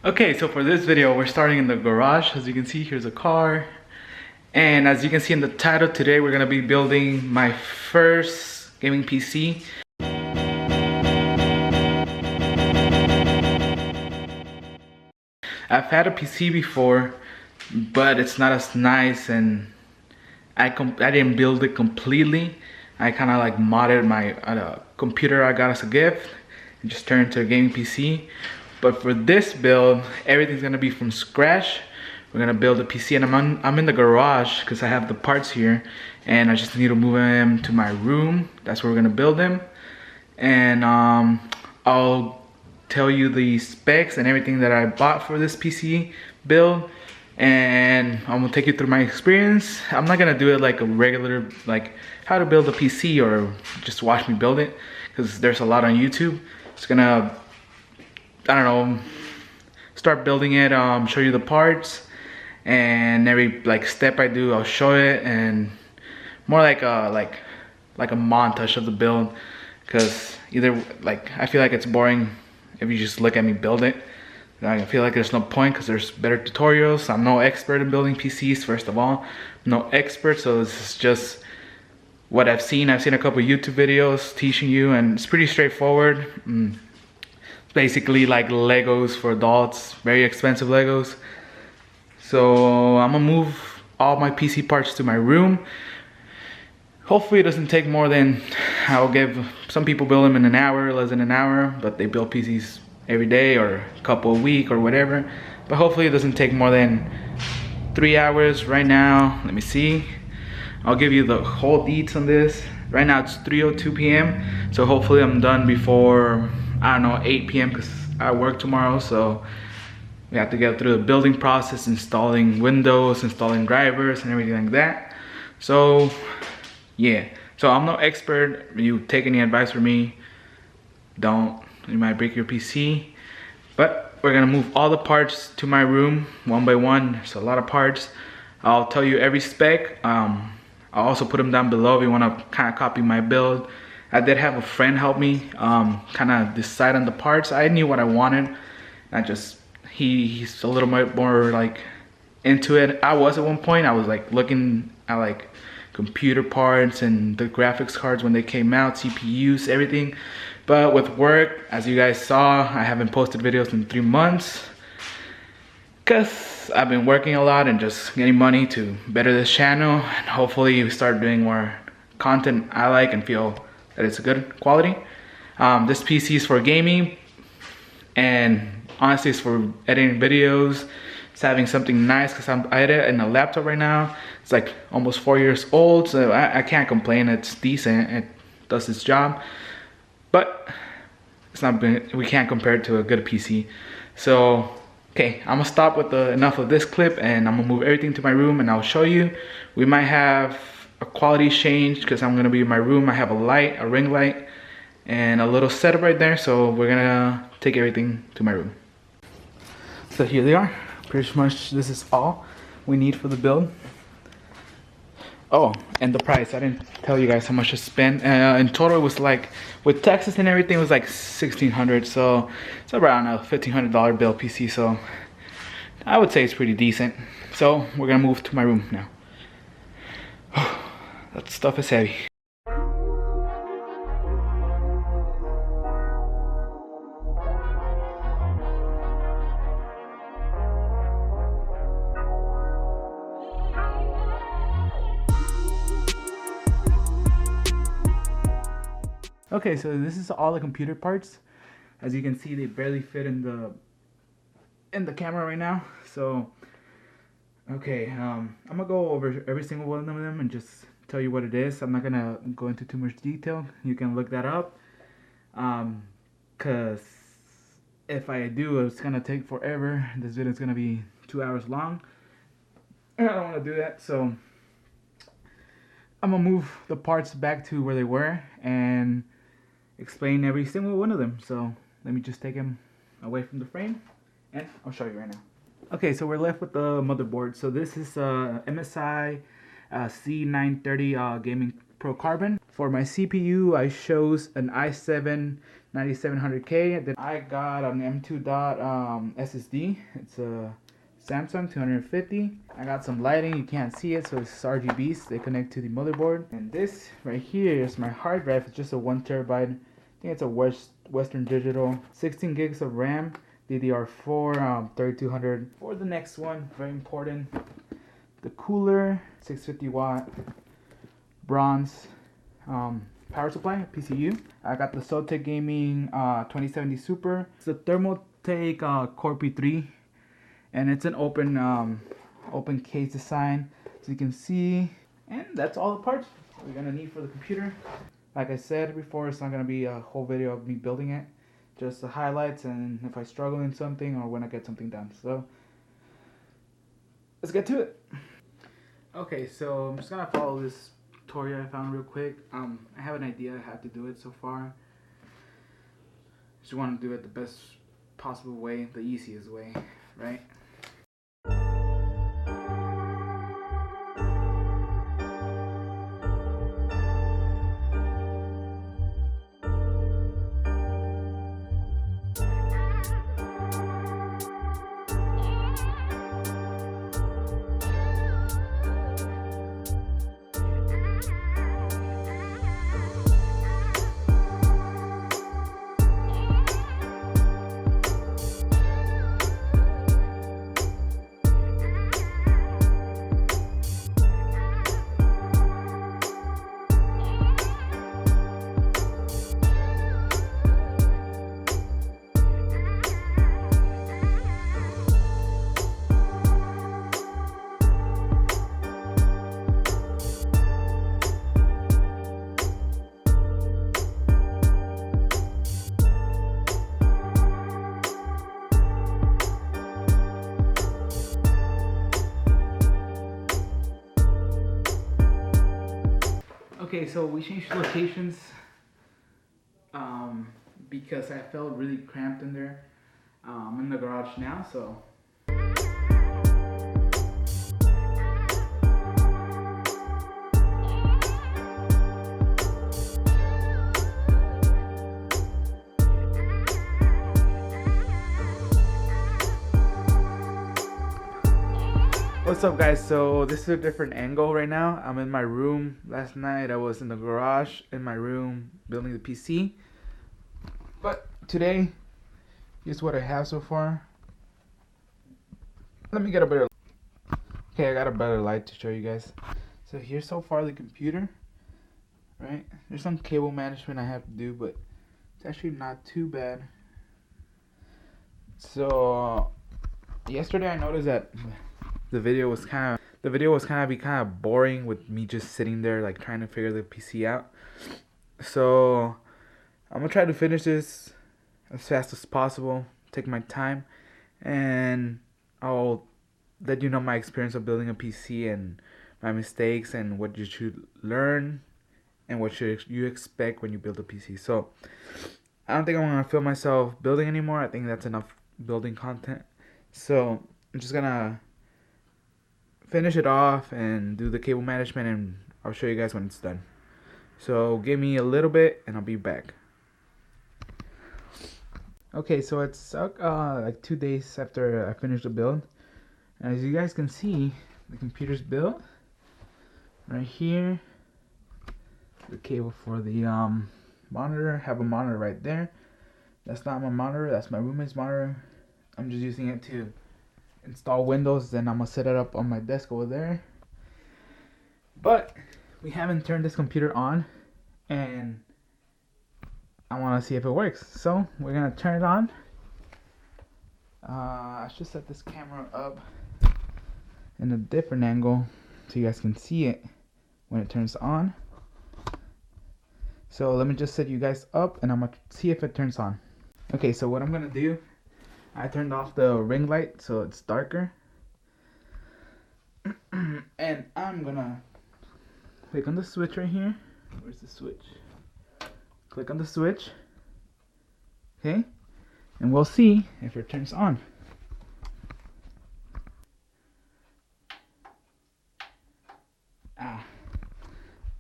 Okay, so for this video, we're starting in the garage. As you can see, here's a car. And as you can see in the title, today we're gonna be building my first gaming PC. I've had a PC before, but it's not as nice, and I didn't build it completely. I kind of like modded my computer I got as a gift and just turned it into a gaming PC. But for this build, everything's gonna be from scratch. We're gonna build a PC, and I'm in the garage because I have the parts here, and I just need to move them to my room. That's where we're gonna build them, and I'll tell you the specs and everything that I bought for this PC build, and I'm gonna take you through my experience. I'm not gonna do it like a regular, like how to build a PC or just watch me build it, because there's a lot on YouTube. It's gonna, I don't know, start building it, show you the parts, and every like step I do I'll show it, and more like a montage of the build, because either like I feel like it's boring if you just look at me build it. I feel like there's no point because there's better tutorials. I'm no expert in building PCs, first of all. I'm no expert, so this is just what I've seen. I've seen a couple YouTube videos teaching you, and it's pretty straightforward. It's basically like Legos for adults, very expensive Legos. So I'm gonna move all my PC parts to my room. Hopefully it doesn't take more than, I'll give, some people build them in an hour, less than an hour, but they build PCs every day or a couple a week or whatever. But hopefully it doesn't take more than 3 hours. Right now, let me see. I'll give you the whole deets on this. Right now it's 3:02 p.m. So hopefully I'm done before, I don't know, 8 p.m. because I work tomorrow. So we have to get through the building process, installing Windows, installing drivers and everything like that. So yeah, so I'm no expert. You take any advice from me, don't. You might break your PC. But we're gonna move all the parts to my room one by one. There's a lot of parts. I'll tell you every spec. I'll also put them down below if you wanna kinda copy my build. I did have a friend help me kinda decide on the parts. I knew what I wanted. He's a little bit more like into it. I was at one point. I was like looking at like computer parts and the graphics cards when they came out, CPUs, everything. But with work, as you guys saw, I haven't posted videos in 3 months because I've been working a lot and just getting money to better this channel, and hopefully we start doing more content I like and feel that it's a good quality. This PC is for gaming, and honestly it's for editing videos. It's having something nice because I edit in a laptop right now. It's like almost 4 years old, so I can't complain. It's decent, it does its job, but it's not, we can't compare it to a good PC. So okay, I'm gonna stop with enough of this clip, and I'm gonna move everything to my room and I'll show you. We might have a quality change because I'm gonna be in my room. I have a light, a ring light, and a little setup right there, so we're gonna take everything to my room. So here they are. Pretty much this is all we need for the build. Oh, and the price, I didn't tell you guys how much I spent. In total it was like, with taxes and everything, it was like $1,600, so it's around a $1,500 build PC, so I would say it's pretty decent. So we're gonna move to my room now. That stuff is heavy. Okay, so this is all the computer parts. As you can see, they barely fit in the camera right now. So okay, I'm gonna go over every single one of them and just tell you what it is. I'm not gonna go into too much detail. You can look that up, cause if I do, it's gonna take forever. This video is gonna be 2 hours long, and I don't want to do that. So I'm gonna move the parts back to where they were and explain every single one of them. So let me just take them away from the frame and I'll show you right now. Okay, so we're left with the motherboard. So this is MSI C930 Gaming Pro Carbon. For my CPU, I chose an i7 9700K. Then I got an M2 dot SSD. It's a Samsung 250. I got some lighting, you can't see it, so it's RGBs. They connect to the motherboard. And this right here is my hard drive. It's just a 1 terabyte. I think it's a Western Digital. 16 gigs of RAM, DDR4, 3200. For the next one, very important, the cooler, 650 watt bronze power supply, PCU. I got the Zotac Gaming 2070 Super. It's the Thermaltake Core P3, and it's an open case design, so you can see. And that's all the parts we're gonna need for the computer. Like I said before, it's not gonna be a whole video of me building it, just the highlights and if I struggle in something or when I get something done. So let's get to it. Okay, so I'm just gonna follow this tutorial I found real quick. I have an idea how to do it so far. Just want to do it the best possible way, the easiest way, right? Okay, so we changed locations because I felt really cramped in there. I'm in the garage now, so. What's up guys, so this is a different angle right now. I'm in my room. Last night I was in the garage in my room building the PC. But today, here's what I have so far. Let me get a better, okay, I got a better light to show you guys. So here's so far the computer, right? There's some cable management I have to do, but it's actually not too bad. So yesterday I noticed that the video was kind of boring with me just sitting there like trying to figure the PC out. So I'm gonna try to finish this as fast as possible, take my time, and I'll let you know my experience of building a PC and my mistakes and what you should learn and what should you expect when you build a PC. So I don't think I'm gonna film myself building anymore. I think that's enough building content. So I'm just gonna finish it off and do the cable management, and I'll show you guys when it's done. So give me a little bit and I'll be back. Okay, so it's like 2 days after I finished the build. And as you guys can see, the computer's built. Right here, the cable for the monitor. Have a monitor right there. That's not my monitor, that's my roommate's monitor. I'm just using it to install Windows, then I'm gonna set it up on my desk over there. But we haven't turned this computer on, and I want to see if it works. So we're gonna turn it on. I should set this camera up in a different angle so you guys can see it when it turns on. So let me just set you guys up and I'm gonna see if it turns on. Okay, so what I'm gonna do, I turned off the ring light so it's darker. And I'm gonna click on the switch right here. Where's the switch? Click on the switch. Okay, and we'll see if it turns on.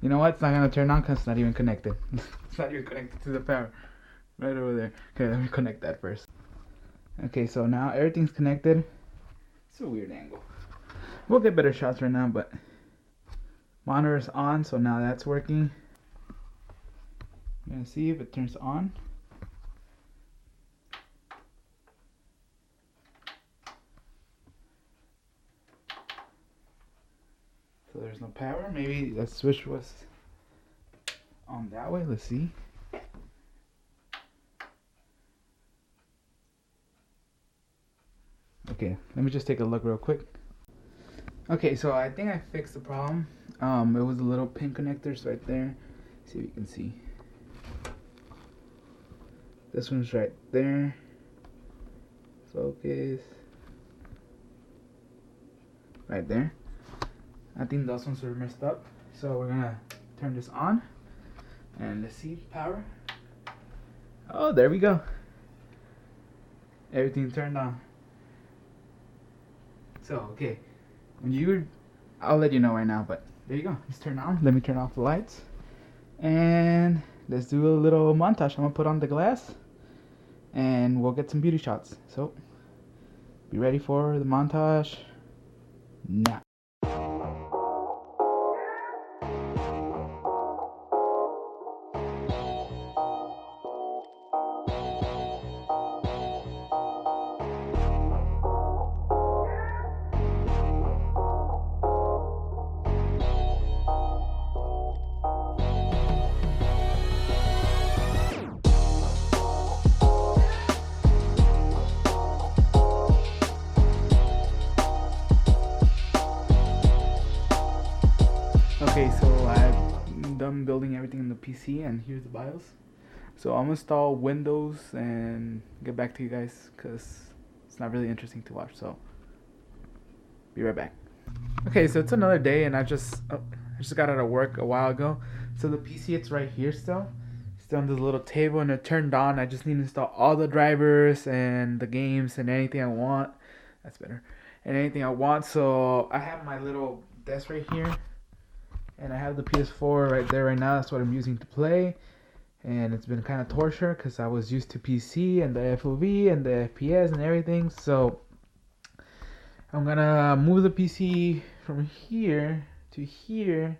You know what? It's not gonna turn on because it's not even connected. It's not even connected to the power. Right over there. Okay, let me connect that first. Okay, so now everything's connected. It's a weird angle. We'll get better shots right now, but monitor is on, so now that's working. I'm gonna see if it turns on. So there's no power. Maybe the switch was on that way. Let's see. Okay, let me just take a look real quick. Okay, so I think I fixed the problem. It was the little pin connectors right there. See if you can see. This one's right there. Focus. Right there. I think those ones were messed up. So we're gonna turn this on. And let's see, power. Oh, there we go. Everything turned on. So, okay. I'll let you know right now, but there you go. It's turned on. Let me turn off the lights. And let's do a little montage. I'm gonna put on the glass and we'll get some beauty shots. So, be ready for the montage now. Okay, so I'm done building everything in the PC, and here's the BIOS. So I'm gonna install Windows and get back to you guys because it's not really interesting to watch. So be right back. Okay, so it's another day, and I just got out of work a while ago. So the PC, it's right here still. It's on this little table, and it turned on. I just need to install all the drivers and the games and anything I want. That's better. And anything I want. So I have my little desk right here. And I have the PS4 right there right now. That's what I'm using to play. And it's been kind of torture because I was used to PC and the FOV and the FPS and everything. So I'm gonna move the PC from here to here.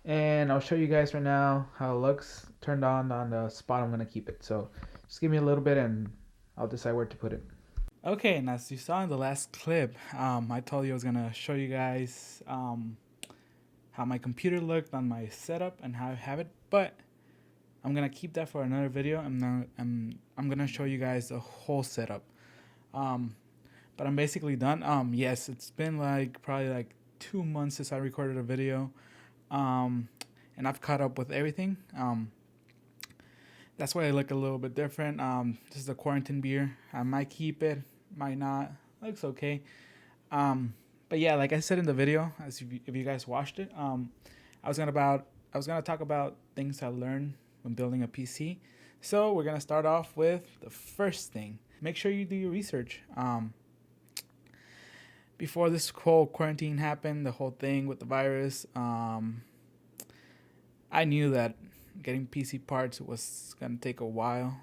And I'll show you guys right now how it looks turned on the spot I'm gonna keep it. So just give me a little bit and I'll decide where to put it. Okay, and as you saw in the last clip, I told you I was gonna show you guys how my computer looked on my setup and how I have it, but I'm gonna keep that for another video. I'm gonna show you guys the whole setup. But I'm basically done. Yes, it's been probably like 2 months since I recorded a video, and I've caught up with everything. That's why I look a little bit different. This is the quarantine beer. I might keep it, might not. Looks okay. But yeah, like I said in the video, if you guys watched it, I was gonna talk about things I learned when building a PC. So we're gonna start off with the first thing. Make sure you do your research. Before this whole quarantine happened, the whole thing with the virus, I knew that getting PC parts was gonna take a while.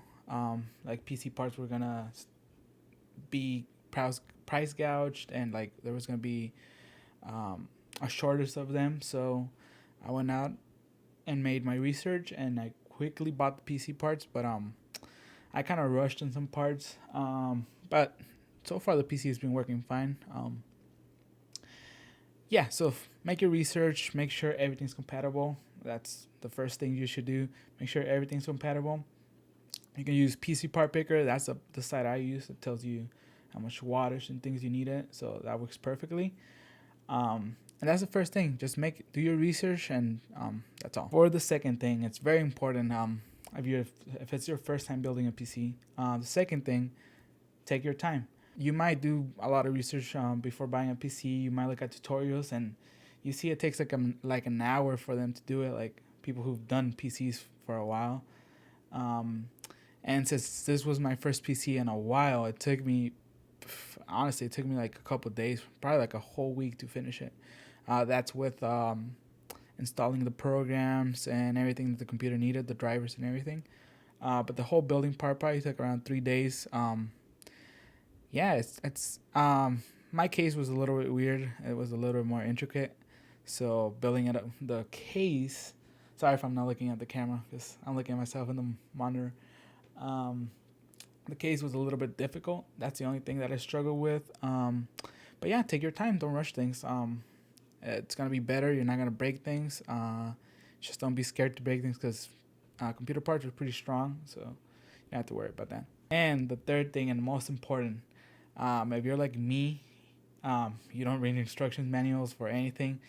Like PC parts were gonna be price gouged, and like there was gonna be a shortage of them. So I went out and made my research, and I quickly bought the PC parts. But I kind of rushed on some parts. But so far the PC has been working fine. Yeah, so make your research. Make sure everything's compatible. That's the first thing you should do. Make sure everything's compatible. You can use PC Part Picker. That's the site I use. It tells you how much wattage and things you need it. So that works perfectly. And that's the first thing. Just do your research, and that's all. For the second thing, it's very important. If it's your first time building a PC, the second thing, take your time. You might do a lot of research before buying a PC. You might look at tutorials, and you see it takes like an hour for them to do it. Like people who've done PCs for a while. And since this was my first PC in a while, it took me like a couple of days, probably like a whole week to finish it. That's with installing the programs and everything that the computer needed, the drivers and everything. but the whole building part probably took around 3 days. Yeah, it's my case was a little bit weird. It was a little bit more intricate. So building it up, the case. Sorry if I'm not looking at the camera because I'm looking at myself in the monitor. The case was a little bit difficult. That's the only thing that I struggle with. But yeah, take your time. Don't rush things. It's gonna be better. You're not gonna break things. Just don't be scared to break things because computer parts are pretty strong. So you don't have to worry about that. And the third thing and most important, if you're like me, you don't read instructions manuals for anything.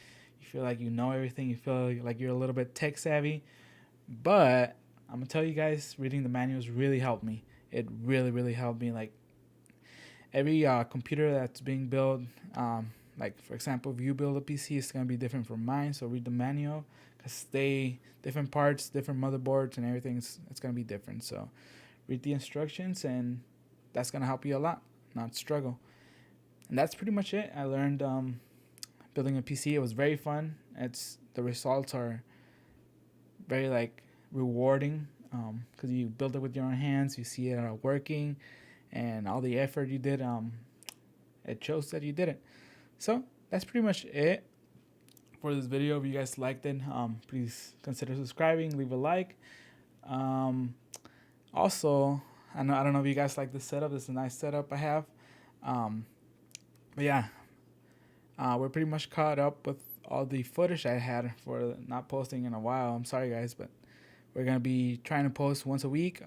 You feel like you know everything. You feel like you're a little bit tech savvy. But I'm gonna tell you guys, reading the manuals really helped me. It really helped me. Like every computer that's being built, like for example, if you build a PC, it's gonna be different from mine. So read the manual because they different parts, different motherboards, and everything. It's gonna be different. So read the instructions, and that's gonna help you a lot, not struggle. And that's pretty much it. I learned building a PC. It was very fun. The results are very like rewarding because you build it with your own hands. You see it working, and all the effort you did. It shows that you did it. So that's pretty much it for this video. If you guys liked it, please consider subscribing, leave a like. Also, I don't know if you guys like this setup. This is a nice setup I have. But yeah, we're pretty much caught up with all the footage I had for not posting in a while. I'm sorry guys, but we're gonna be trying to post once a week.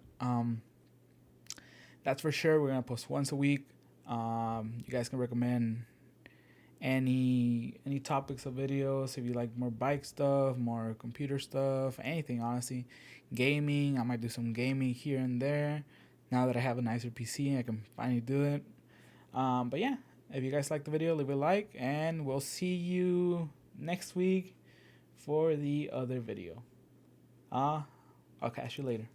That's for sure. We're gonna post once a week. You guys can recommend any topics of videos if you like more bike stuff, more computer stuff, anything honestly. Gaming, I might do some gaming here and there. Now that I have a nicer PC, I can finally do it. But yeah, if you guys like the video, leave a like, and we'll see you next week for the other video. I'll catch you later.